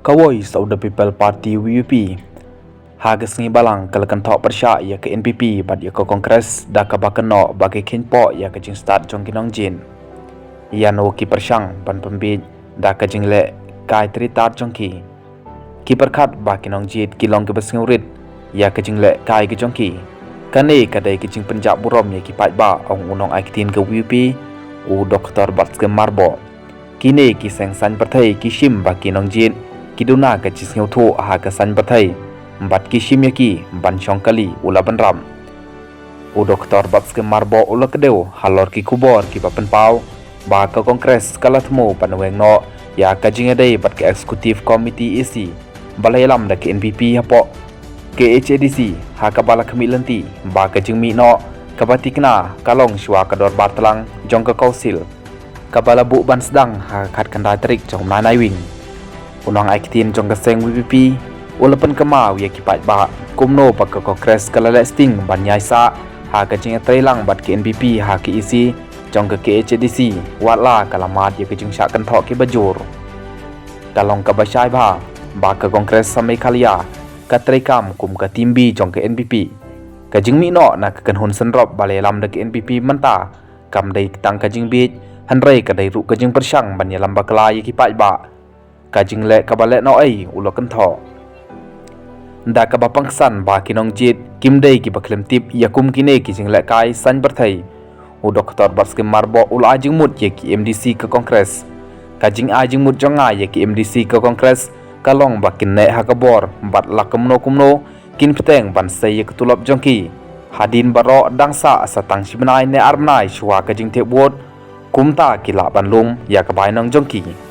Kawoi Saudi People Party VPP hagas ngi balang kalakan thok persya ia ke NPP bad ia ke kongres nakaba keno bagi kinpo ia ke jing start jong kinong jin ia no ki persyang ban pembit da ke jing le kai tritar jong ki perkhat ba kinong jit kilong ke besngurit ia ke jing le kai ke jong ki kane kadai ke jing penjab burom ia ki pai ba ong unong ai tin ke VPP u doktor bat ke marbo kini ki seng san perthai ki shim ba kinong jit kiduna ke jing thu ha ke san perthai bat kishim yaki ban shongkali ula banram u doktor bat ke marbo ula kedeu halor ki kubor ki papen pau ba ke kongres kala thmu pan weng no ya ka jinga dei bat ke executive committee isi balai lam da ke NPP hapo KHADC ha ka bala khmilanti ba ke jingmi no ka batikna kalong shwa ka dor bartlang jong ka council ka bala bu ban sedang ha khat kandai trik jong nanai wing unang aikitin jong ka seng VPP ulapan kemau ya kipat ba kumno pak ke kongres kala listing ban nyai sa ha ke jing iatreilang bat ke NPP ha ke isi jong ke KHADC watla kalamat ya ke jing syak kynthoh ke bajur kalong ka basai ba ke kongres samai khalia ka trekam kum ka timbi jong ke NPP ka jing mi no na ka hun senrop balai lam de ke NPP menta kam dei tang ka jing bit hanrei ka dei ru ka jing persyang ban ya lam bakla ya kipat ba ka jing le ka balai no ai ulo kynthoh da ka bapangsan ba kinong jit kimdei ki baklem tip yakum kine ki jing le kai san berthai u doktor baske marbo ul ajing mut ye ki MDC ke kongres ka jing ajing mut jonga ye ki MDC ke kongres kalong bakin ne ha kabor bat la kumno kin peteng ban sei ye ketulop jongki hadin baro dangsa satang sibnai ne armnai shwa ka jing te bot kumta ki la ban lum ya ka bai nang jongki